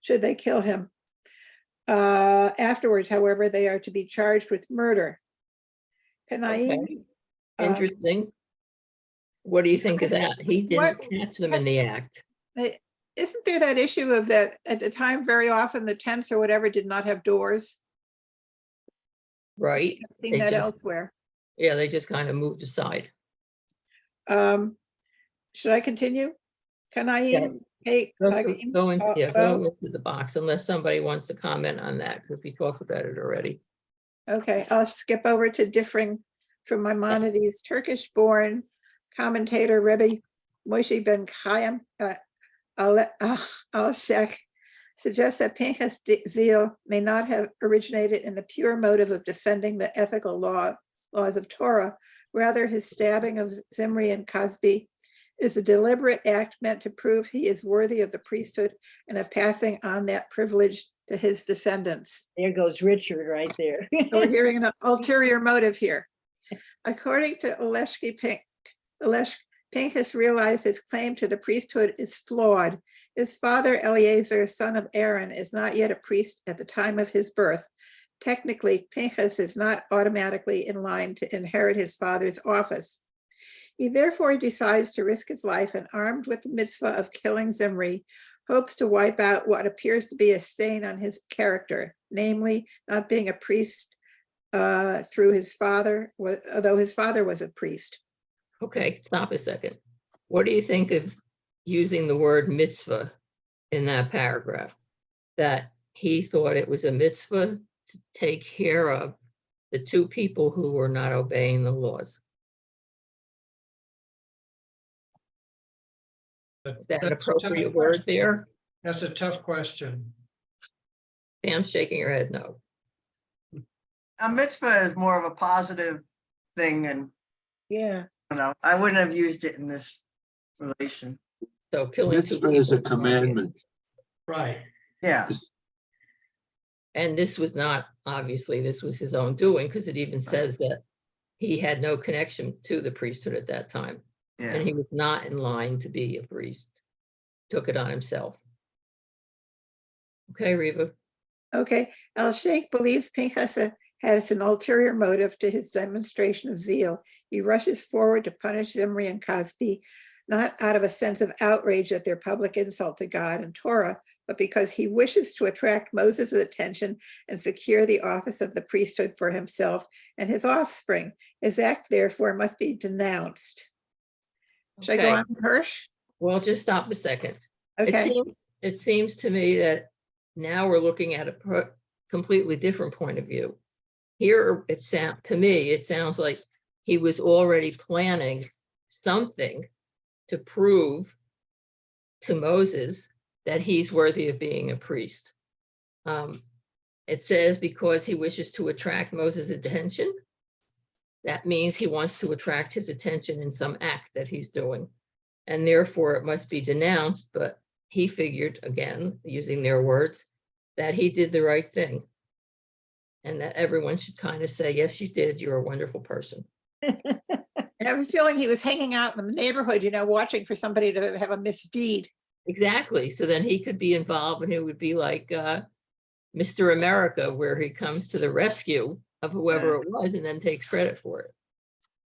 should they kill him. Afterwards, however, they are to be charged with murder. Kanaim, Okay, interesting. What do you think of that? He didn't what- catch them in the act. isn't there that issue of that at the time, very often the tents or whatever did not have doors? Right? I've seen They that just- elsewhere. Yeah, they just kind of moved aside. Should I continue? Kanaim, hey, Go into the box unless somebody wants to comment on that, because we talked about it already. okay, I'll skip over to differing from Maimonides, Turkish-born commentator Rebbe Moshe ben Chaim al-Shek suggests that Pinchas' zeal may not have originated in the pure motive of defending the ethical laws of Torah. Rather, his stabbing of Zimri and Cosby is a deliberate act meant to prove he is worthy of the priesthood and of passing on that privilege to his descendants. There goes Richard right there. So we're hearing an ulterior motive here. According to Pinchas realized his claim to the priesthood is flawed. His father, Eleazar, son of Aaron, is not yet a priest at the time of his birth. Technically, Pinchas is not automatically in line to inherit his father's office. He therefore decides to risk his life and, armed with the mitzvah of killing Zimri, hopes to wipe out what appears to be a stain on his character, namely not being a priest through his father, although his father was a priest. Okay, stop a second. What do you think of using the word mitzvah in that paragraph? That he thought it was a mitzvah to take care of the two people who were not obeying the laws. Is that an That's a tough appropriate word question. there? That's a tough question. Pam's shaking her head no. A mitzvah is more of a positive thing, and Yeah. I wouldn't have used it in this relation. So killing two Mitzvah is a people. commandment. Right. Yeah, And this was not, obviously, this was his own doing, because it even says that he had no connection to the priesthood at that time. yeah. And he was not in line to be a priest. Took it on himself. Okay, Riva. Okay, Al-Sheikh believes Pinchas has an ulterior motive to his demonstration of zeal. He rushes forward to punish Zimri and Cosby, not out of a sense of outrage at their public insult to God and Torah, but because he wishes to attract Moses' attention and secure the office of the priesthood for himself and his offspring. His act, therefore, must be denounced. Should I go Okay. on, Hirsch? Well, just stop a second. Okay. It seems to me that now we're looking at a completely different point of view. Here, it sounds like he was already planning something to prove to Moses that he's worthy of being a priest. It says because he wishes to attract Moses' attention. that means he wants to attract his attention in some act that he's doing. And therefore it must be denounced, but he figured, again, using their words, that he did the right thing. And that everyone should kind of say, yes, you did. You're a wonderful person. And I have a feeling he was hanging out in the neighborhood, watching for somebody to have a misdeed. Exactly. So then he could be involved and it would be like Mr. America, where he comes to the rescue of whoever it was and then takes credit for it.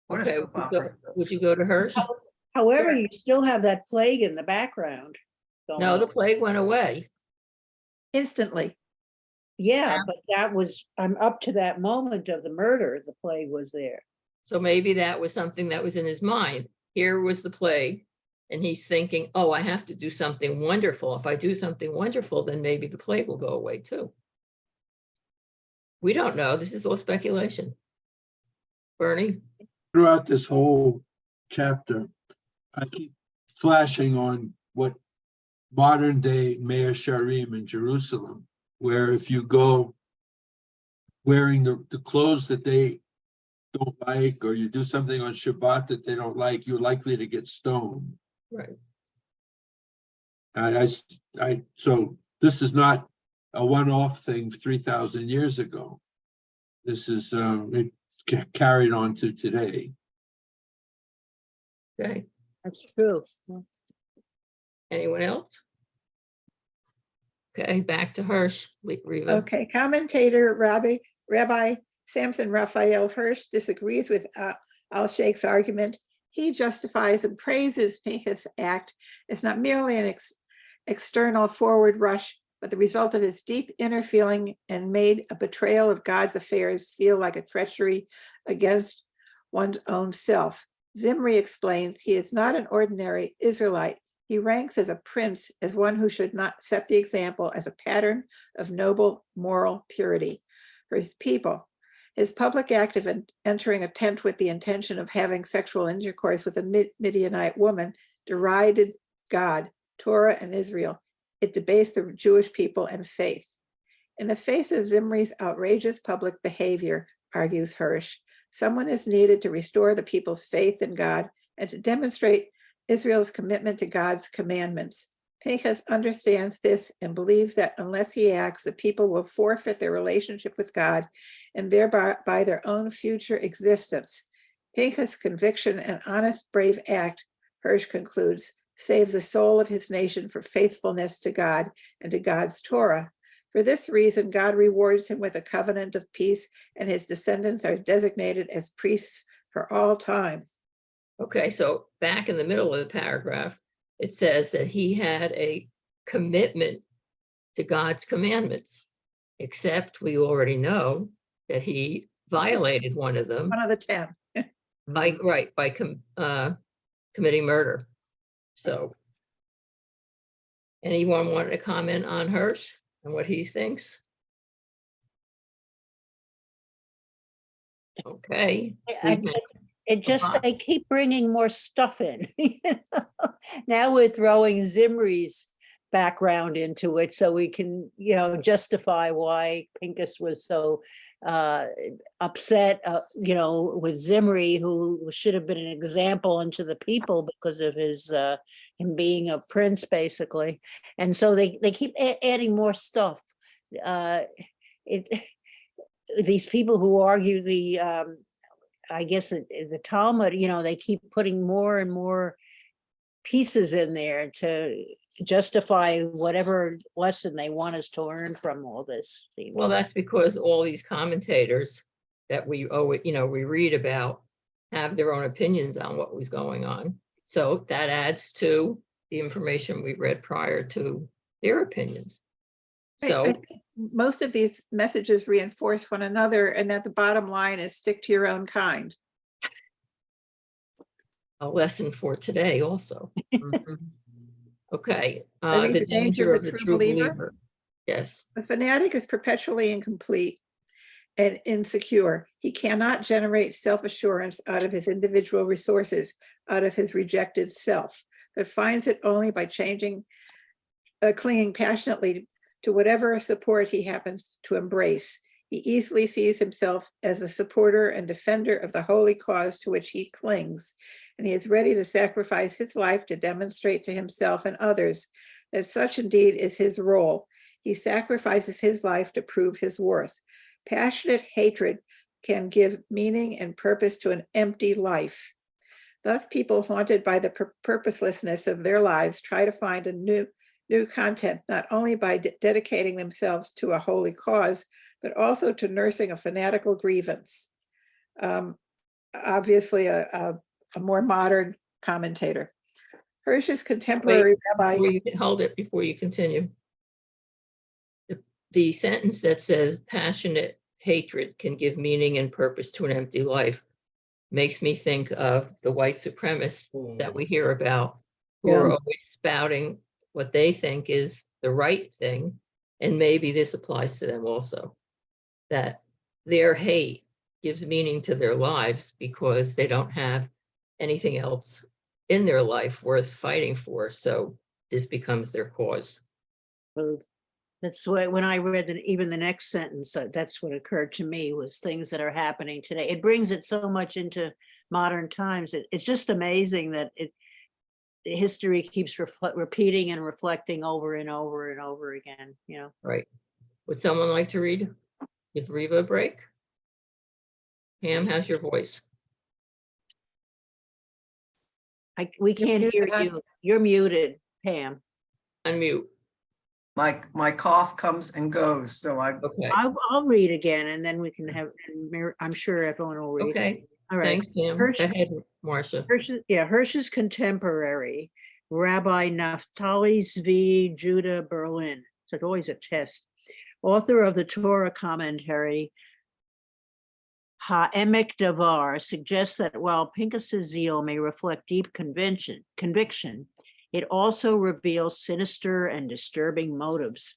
What a Okay, soap opera. would you go to Hirsch? However, Sure. you still have that plague in the background. going No, the on. plague went away. Instantly. Yeah, but that was, I'm up to that moment of the murder, the plague was there. So maybe that was something that was in his mind. Here was the plague. And he's thinking, oh, I have to do something wonderful. If I do something wonderful, then maybe the plague will go away too. We don't know. This is all speculation. Bernie? Throughout this whole chapter, I keep flashing on what modern day Mea Sharim in Jerusalem, where if you go wearing the clothes that they don't like, or you do something on Shabbat that they don't like, you're likely to get stoned. Right. So this is not a one-off thing 3,000 years ago. This is it carried on to today. Okay. That's true. Anyone else? Okay, back to Hirsch. Reva. Okay, commentator Rabbi Samson Raphael Hirsch disagrees with Al-Sheikh's argument. He justifies and praises Pinchas' act as not merely an external forward rush, but the result of his deep inner feeling, and made a betrayal of God's affairs feel like a treachery against one's own self. Zimri explains he is not an ordinary Israelite. He ranks as a prince, as one who should not set the example as a pattern of noble moral purity for his people. His public act of entering a tent with the intention of having sexual intercourse with a Midianite woman derided God, Torah, and Israel. It debased the Jewish people and faith. In the face of Zimri's outrageous public behavior, argues Hirsch, someone is needed to restore the people's faith in God and to demonstrate Israel's commitment to God's commandments. Pinchas understands this and believes that unless he acts, the people will forfeit their relationship with God and thereby by their own future existence. Pinchas' conviction and honest, brave act, Hirsch concludes, saves the soul of his nation for faithfulness to God and to God's Torah. For this reason, God rewards him with a covenant of peace, and his descendants are designated as priests for all time. Okay, so back in the middle of the paragraph, it says that he had a commitment to God's commandments, except we already know that he violated one of them One of the 10. by committing murder. So anyone want to comment on Hirsch and what he thinks? Okay. It just, Uh-huh. they keep bringing more stuff in. Now we're throwing Zimri's background into it so we can, justify why Pinchas was so upset, with Zimri, who should have been an example unto the people because of his him being a prince, basically. And so they keep adding more stuff. These people who argue I guess the Talmud, they keep putting more and more pieces in there to justify whatever lesson they want us to learn from all this. Well, that's because all these commentators that we read about have their own opinions on what was going on. So that adds to the information we read prior to their opinions. So I think most of these messages reinforce one another, and that the bottom line is stick to your own kind. a lesson for today also. Okay, read the danger of the true believer. Yes, The fanatic is perpetually incomplete and insecure. He cannot generate self-assurance out of his individual resources, out of his rejected self, but finds it only by clinging passionately to whatever support he happens to embrace. He easily sees himself as the supporter and defender of the holy cause to which he clings, and he is ready to sacrifice his life to demonstrate to himself and others that such indeed is his role. He sacrifices his life to prove his worth. Passionate hatred can give meaning and purpose to an empty life. Thus, people haunted by the purposelessness of their lives try to find a new content, not only by dedicating themselves to a holy cause, but also to nursing a fanatical grievance. Obviously, a more modern commentator. Hirsch's contemporary rabbi. Hold it before you continue. The sentence that says passionate hatred can give meaning and purpose to an empty life makes me think of the white supremacists that we hear about, who are always spouting what they think is the right thing. And maybe this applies to them also, that their hate gives meaning to their lives because they don't have anything else in their life worth fighting for. So this becomes their cause. Well, that's why when I read even the next sentence, that's what occurred to me, was things that are happening today. It brings it so much into modern times. It's just amazing that history keeps repeating and reflecting over and over and over again, you know. Right. Would someone like to read? Give Reva a break. Pam, how's your voice? We can't hear you. You're muted, Pam. Unmute. My cough comes and goes, so Okay. I'll read again, and then we can have, I'm sure everyone will read. Okay. All right. Thanks, Pam. Go ahead, Marcia. Hirsch's contemporary, Rabbi Naphtali Zvi Judah Berlin. It's always a test. Author of the Torah commentary, Ha'emek Davar, suggests that while Pinchas's zeal may reflect deep conviction, it also reveals sinister and disturbing motives.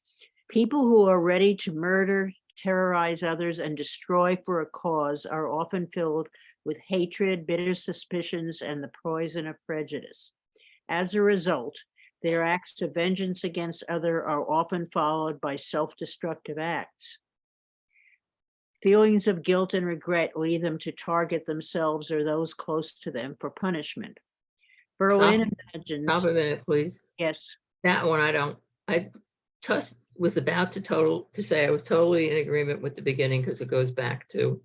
People who are ready to murder, terrorize others, and destroy for a cause are often filled with hatred, bitter suspicions, and the poison of prejudice. As a result, their acts of vengeance against others are often followed by self-destructive acts. Feelings of guilt and regret lead them to target themselves or those close to them for punishment. Berlin imagines. Stop a minute, please. Yes. That one I just was about to say I was totally in agreement with the beginning because it goes back to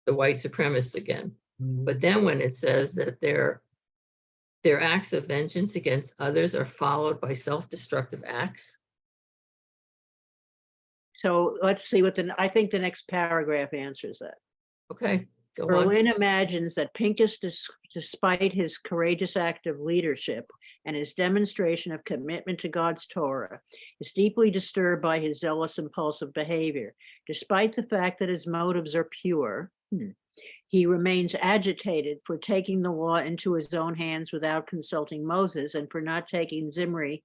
the white supremacists again. But then when it says that their acts of vengeance against others are followed by self-destructive acts. So let's see I think the next paragraph answers that. Okay, go on. Berlin imagines that Pinchas, despite his courageous act of leadership and his demonstration of commitment to God's Torah, is deeply disturbed by his zealous, impulsive behavior. Despite the fact that his motives are pure, he remains agitated for taking the law into his own hands without consulting Moses, and for not taking Zimri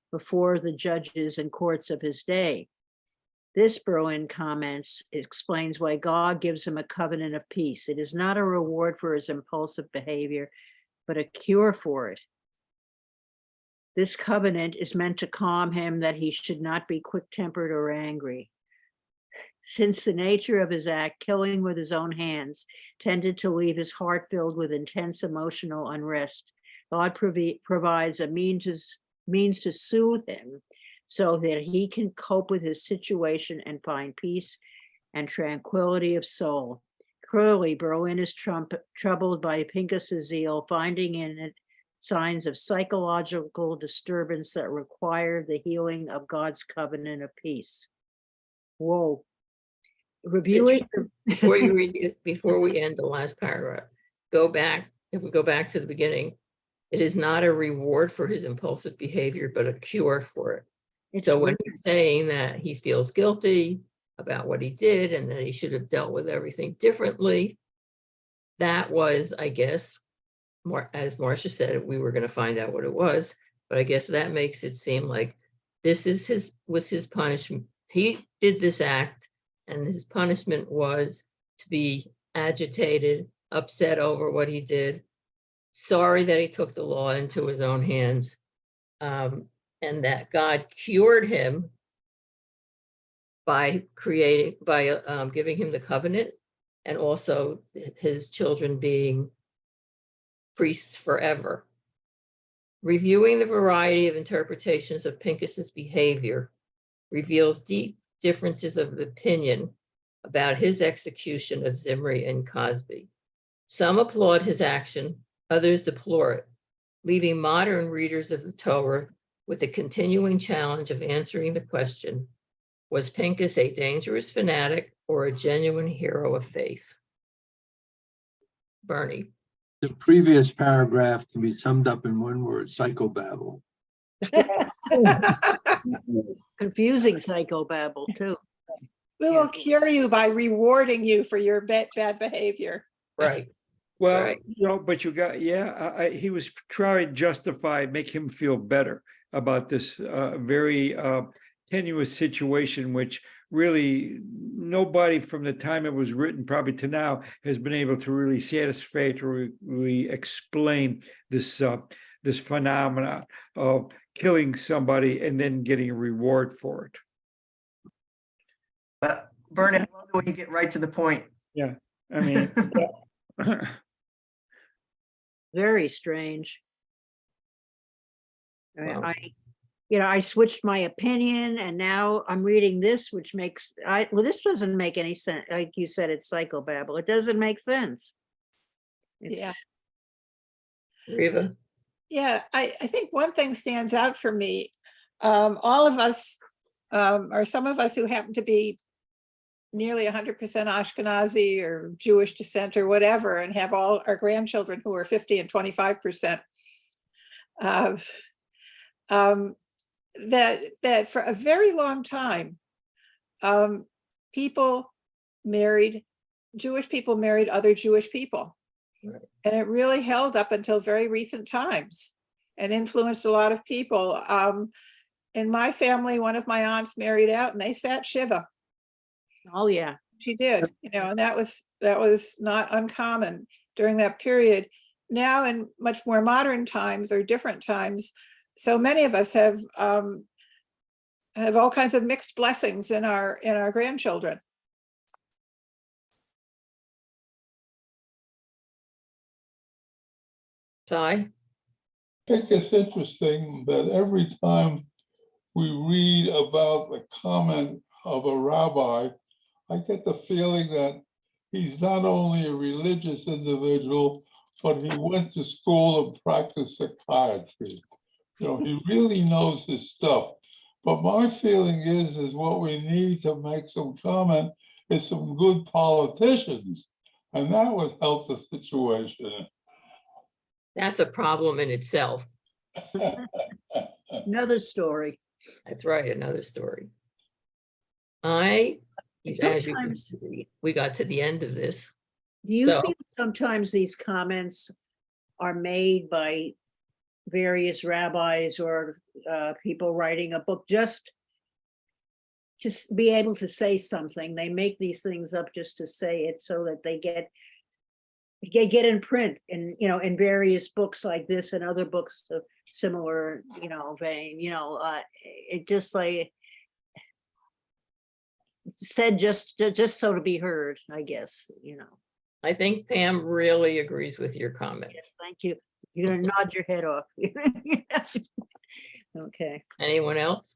before the judges and courts of his day. This, Berlin comments, explains why God gives him a covenant of peace. It is not a reward for his impulsive behavior, but a cure for it. This covenant is meant to calm him that he should not be quick-tempered or angry. Since the nature of his act, killing with his own hands, tended to leave his heart filled with intense emotional unrest, God provides a means to soothe him so that he can cope with his situation and find peace and tranquility of soul. Clearly, Berlin is troubled by Pinchas's zeal, finding in it signs of psychological disturbance that require the healing of God's covenant of peace. Whoa. Reviewing before you read it, before we end the last paragraph, if we go back to the beginning, it is not a reward for his impulsive behavior, but a cure for it. So when he's saying that he feels guilty about what he did and that he should have dealt with everything differently, that was, I guess, more, as Marcia said, we were going to find out what it was, but I guess that makes it seem like this was his punishment. He did this act, and his punishment was to be agitated, upset over what he did, sorry that he took the law into his own hands, and that God cured him by giving him the covenant, and also his children being priests forever. Reviewing the variety of interpretations of Pincus's behavior reveals deep differences of opinion about his execution of Zimri and Cosby. Some applaud his action, others deplore it, leaving modern readers of the Torah with a continuing challenge of answering the question, was Pincus a dangerous fanatic or a genuine hero of faith? Bernie. The previous paragraph can be summed up in one word: psychobabble. Confusing psychobabble too. We will cure you by rewarding you for your bad behavior. Right. Well, Right. but you got, he was trying to justify, make him feel better about this very tenuous situation, which really nobody from the time it was written probably to now has been able to really satisfactorily explain this this phenomenon of killing somebody and then getting a reward for it. But Bernie, I love the way you get right to the point. Yeah, I mean, Very strange. Wow. I switched my opinion and now I'm reading this, which makes, well, this doesn't make any sense. Like you said, it's psychobabble. It doesn't make sense. Yeah. Riva. Yeah, I think one thing stands out for me. All of us, or some of us who happen to be nearly 100% Ashkenazi or Jewish descent or whatever, and have all our grandchildren who are 50 and 25%, that for a very long time, Jewish people married other Jewish people. Right. And it really held up until very recent times and influenced a lot of people. In my family, one of my aunts married out and they sat Shiva. Oh, yeah. She did, and that was not uncommon during that period. Now in much more modern times or different times, so many of us have all kinds of mixed blessings in our grandchildren. Ty? I think it's interesting that every time we read about the comment of a rabbi, I get the feeling that he's not only a religious individual, but he went to school and practiced psychiatry. He really knows his stuff. But my feeling is what we need to make some comment is some good politicians, and that would help the situation. That's a problem in itself. Another story. That's right, another story. As you can Sometimes- see, we got to the end of this. Do you So- feel sometimes these comments are made by various rabbis or people writing a book just to be able to say something? They make these things up just to say it so that they get in print and, in various books like this and other books of similar, vein, it just like said just so to be heard, I guess, I think Pam really agrees with your comment. Yes, thank you. You're gonna nod your head off. Okay. Anyone else?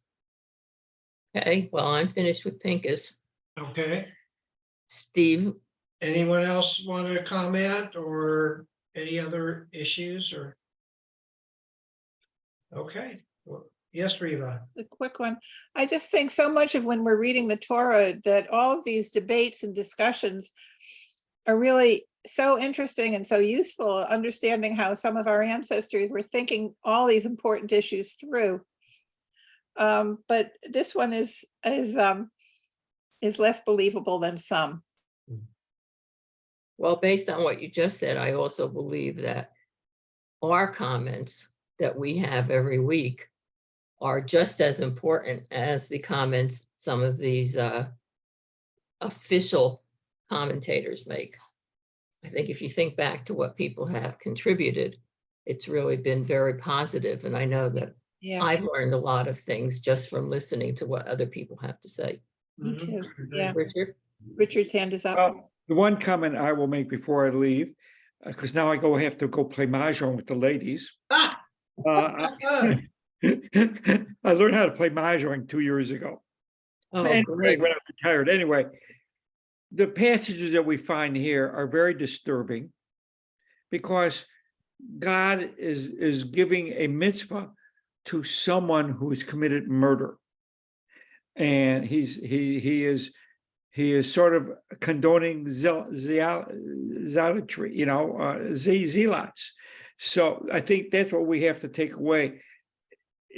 Okay, well, I'm finished with Pincus. Okay, Steve, anyone else want to comment or any other issues or? Okay, well, yes, Riva. The quick one. I just think so much of when we're reading the Torah that all of these debates and discussions are really so interesting and so useful, understanding how some of our ancestors were thinking all these important issues through. But this one is less believable than some. well, based on what you just said, I also believe that our comments that we have every week are just as important as the comments some of these official commentators make. I think if you think back to what people have contributed, it's really been very positive. And I know that Yeah. I've learned a lot of things just from listening to what other people have to say. Me Mhm. too. Yeah, Richard? Richard's hand is up. Well, the one comment I will make before I leave, because now I have to go play mahjong with the ladies. Ah! I I learned how to play mahjong 2 years ago. Oh, Anyway, great. when I retired, anyway, the passages that we find here are very disturbing because God is giving a mitzvah to someone who has committed murder. And he is sort of condoning zealotry, zealots. So I think that's what we have to take away.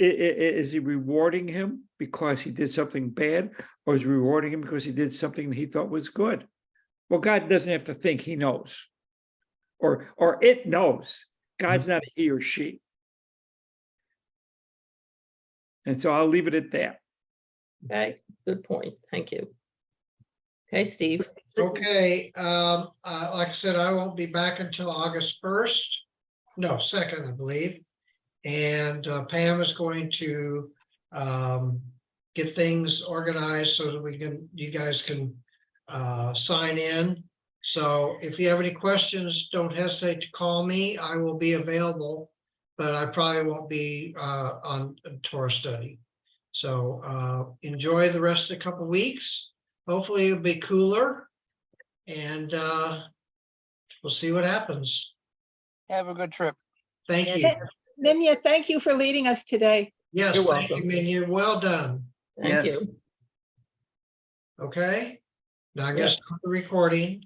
Is he rewarding him because he did something bad, or is he rewarding him because he did something he thought was good? Well, God doesn't have to think, he knows, or it knows. God's not a he or she. And so I'll leave it at that. Okay, good point. Thank you. Okay, Steve? Okay, like I said, I won't be back until August 1st. No, 2nd, I believe. And Pam is going to get things organized so that you guys can sign in. So if you have any questions, don't hesitate to call me. I will be available, but I probably won't be on Torah study. So enjoy the rest of the couple weeks. Hopefully it'll be cooler, and we'll see what happens. Have a good trip. Thank you. Minya, thank you for leading us today. Yes, You're thank you, welcome. Minion. Well done. Thank Yes. you. Okay. Now I Yes. guess the recording.